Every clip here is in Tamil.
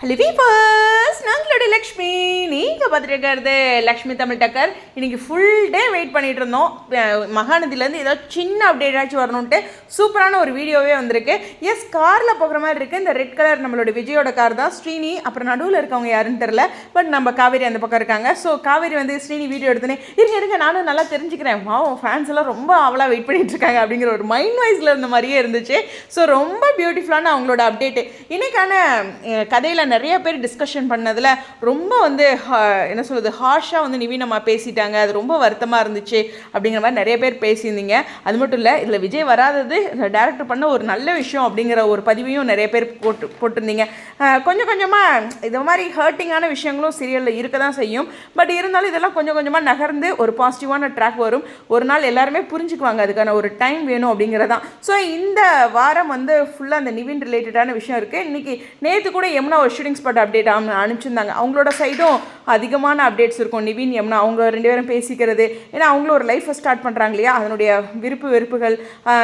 Hello viewers, நாங்களோட Lakshmi. நீங்கள் பார்த்துட்டு லக்ஷ்மி தமிழ் டக்கர். இன்றைக்கி ஃபுல் டே வெயிட் பண்ணிகிட்டு இருந்தோம். மகாநதியிலேருந்து ஏதோ சின்ன அப்டேட் ஆச்சு வரணுன்ட்டு சூப்பரான ஒரு வீடியோவே வந்திருக்கு. எஸ், காரில் போகிற மாதிரி இருக்குது. இந்த ரெட் கலர் நம்மளோட விஜயோட கார் தான். ஸ்ரீனி அப்புறம் நடுவில் இருக்கவங்க யாருன்னு தெரில, பட் நம்ம காவேரி அந்த பக்கம் இருக்காங்க. ஸோ காவேரி வந்து ஸ்ரீனி வீடியோ எடுத்துனே இருங்க நானும் நல்லா தெரிஞ்சுக்கிறேன், ஃபேன்ஸ் எல்லாம் ரொம்ப அவளாக வெயிட் பண்ணிட்டு இருக்காங்க அப்படிங்கிற ஒரு மைண்ட் வைஸில் இருந்த மாதிரியே இருந்துச்சு. ஸோ ரொம்ப பியூட்டிஃபுல்லான அவங்களோட அப்டேட்டு. இன்றைக்கான கதையில் நிறைய பேர் டிஸ்கஷன் பண்ணதில் ரொம்ப வந்து என்ன சொல்கிறது, ஹார்ஷாக வந்து நிவீனமாக பேசிட்டாங்க. அது ரொம்ப வருத்தமாக இருந்துச்சு அப்படிங்கிற மாதிரி நிறைய பேர் பேசியிருந்தீங்க. அது மட்டும் இல்லை, இதில் விஜய் வராதது டேரக்டர் பண்ண ஒரு நல்ல விஷயம் அப்படிங்கிற ஒரு பதிவையும் நிறைய பேர் போட்டிருந்தீங்க. கொஞ்சம் கொஞ்சமாக இது மாதிரி ஹர்ட்டிங்கான விஷயங்களும் சீரியலில் இருக்க தான் செய்யும். பட் இருந்தாலும் இதெல்லாம் கொஞ்சம் கொஞ்சமாக நகர்ந்து ஒரு பாசிட்டிவான ட்ராக் வரும். ஒரு நாள் எல்லாருமே புரிஞ்சுக்குவாங்க, அதுக்கான ஒரு டைம் வேணும் அப்படிங்கிறதான். ஸோ இந்த வாரம் வந்து ஃபுல்லாக அந்த நிவின் ரிலேட்டடான விஷயம் இருக்குது. இன்றைக்கி நேற்று கூட யமுனா ஒரு ஷூட்டிங் ஸ்பாட் அப்டேட் அனுப்பிச்சிருந்தாங்க. அவங்களோட சைடும் அதிகமான அப்டேட்ஸ் இருக்கும். நிவின் யமுனா அவங்க ரெண்டு பேரும் பேசிக்கிறது, ஏன்னா அவங்களும் ஒரு லைஃப்பை ஸ்டார்ட் பண்ணுறாங்க இல்லையா, அதனுடைய விருப்பு வெறுப்புகள்,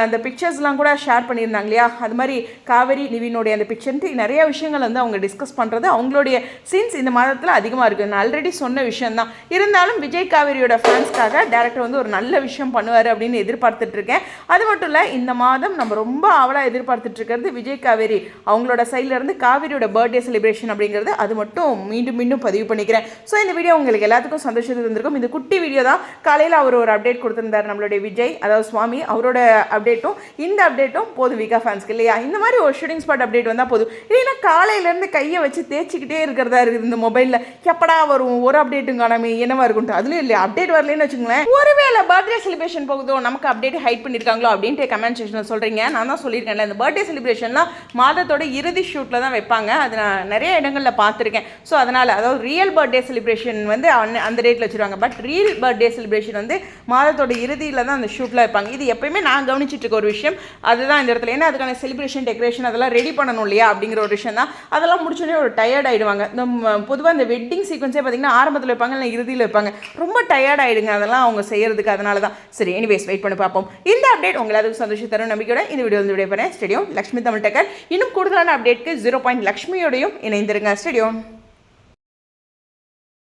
அந்த பிக்சர்ஸ்லாம் கூட ஷேர் பண்ணியிருந்தாங்க இல்லையா. அது மாதிரி காவேரி நிவினுடைய அந்த பிக்சர்ன்ட்டு நிறைய விஷயங்கள் வந்து அவங்க டிஸ்கஸ் பண்ணுறது அவங்களுடைய சீன்ஸ் இந்த மாதத்தில் அதிகமாக இருக்குது. நான் ஆல்ரெடி சொன்ன விஷயந்தான். இருந்தாலும் விஜய் காவேரியோட ஃபேன்ஸ்க்காக டேரக்டர் வந்து ஒரு நல்ல விஷயம் பண்ணுவார் அப்படின்னு எதிர்பார்த்துட்ருக்கேன். அது மட்டும் இல்லை, இந்த மாதம் நம்ம ரொம்ப அவளாக எதிர்பார்த்துட்ருக்கிறது விஜய் காவேரி அவங்களோட சைட்லேருந்து காவேரியோட பர்த்டே செலிப்ரேஷன் அப்படிங்கிறது. அது மட்டும் மீண்டும் பதிவு பண்ணிக்கிறேன். ஸோ இந்த வீடியோ உங்களுக்கு எல்லாத்துக்கும் சந்தோஷத்தை தந்திருக்கும். இந்த குட்டி வீடியோ தான். காலையில் அவர் ஒரு அப்டேட் கொடுத்துருந்தார் நம்மளுடைய விஜய், அதாவது சுவாமி, அவரோட அப்டேட்டும் இந்த அப்டேட்டும் போதும் விகா ஃபேன்ஸ்க்கு இல்லையா. இந்த மாதிரி ஒரு ஷூட்டிங் ஸ்பாட் அப்டேட் வந்தால் போதும். இல்லைன்னா காலையிலேருந்து கையை வச்சு தேய்ச்சிக்கிட்டே இருக்கிறதா இருக்குது இந்த மொபைலில். எப்படா வரும், ஒரு அப்டேட்டும் காணாமே என்னவா இருக்கும்ட்டு. அதுலேயும் இல்லையா அப்டேட் வரலன்னு வச்சுங்களேன். ஒருவேளை பர்த்டே செலிப்ரேஷன் போகுதோ, நமக்கு அப்டேட் ஹைட் பண்ணியிருக்காங்களோ அப்படின்ட்டு கமெண்ட் செக்ஷனில் சொல்கிறீங்க. நான் தான் சொல்லியிருக்கேன்ல, இந்த பர்த்டே செலிப்ரேஷன்லாம் மாதத்தோட இறுதி ஷூட்டில் தான் வைப்பாங்க. அது நான் நிறைய இடங்களில் பார்த்துருக்கேன். ஸோ அதனால், அதாவது ரியல் பர்த்டே செலிப்ரேஷன் வந்து அந்த டேட்டில் வச்சுருவாங்க. பட் ரியல் பர்த்டே செலிப்ரேஷன் வந்து மாதத்தோட இறுதியில் தான் அந்த ஷூட்டில் வைப்பாங்க. இது எப்பயுமே நான் கவனிச்சிட்டு இருக்க ஒரு விஷயம். அதுதான் இந்த இடத்துல, ஏன்னா அதுக்கான செலிப்ரேஷன் டெக்கரேஷன் அதெல்லாம் ரெடி பண்ணணும் இல்லையா அப்படிங்கிற ஒரு விஷயம் தான். அதெல்லாம் முடிச்சோடனே ஒரு டயர்ட் ஆகிடுவாங்க. பொதுவாக இந்த வெட்டிங் சீக்வன்ஸே பார்த்திங்கன்னா ஆரம்பத்தில் வைப்பாங்க, இல்லை இறுதியில் வைப்பாங்க. ரொம்ப டயர்ட் ஆகிடுங்க அதெல்லாம் அவங்க செய்கிறதுக்கு. அதனால தான். சரி, எனிவேஸ் வெயிட் பண்ணி பார்ப்போம். இந்த அப்டேட் உங்களை அதுக்கு சந்தோஷம் தரும் நம்பிக்கையோட இந்த வீடியோ வந்து விடைபெறேன். ஸ்டேடியம் லக்ஷ்மி தமிழ் டக்கர். இன்னும் கூடுதலான அப்டேட்க்கு 0. லக்ஷ்மியோடையும் இணைந்திருங்க. ஸ்டேடியம்.